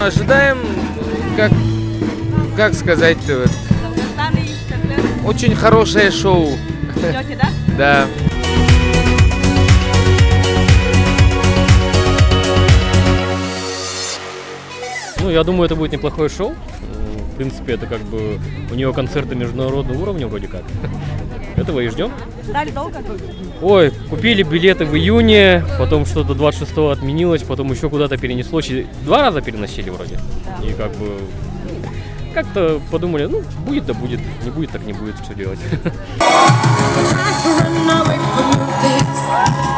Ожидаем, как сказать-то, вот, очень хорошее шоу. Идете, да? Да. Ну, я думаю, это будет неплохое шоу. В принципе, это как бы у нее концерты международного уровня вроде как. Этого и ждем. Ждали долго? Ой, купили билеты в июне, потом что-то 26-го отменилось, потом еще куда-то перенеслось. 2 раза переносили вроде. Да. И как бы как-то подумали, ну, будет да будет, не будет так не будет, что делать. Trying to run away from your face.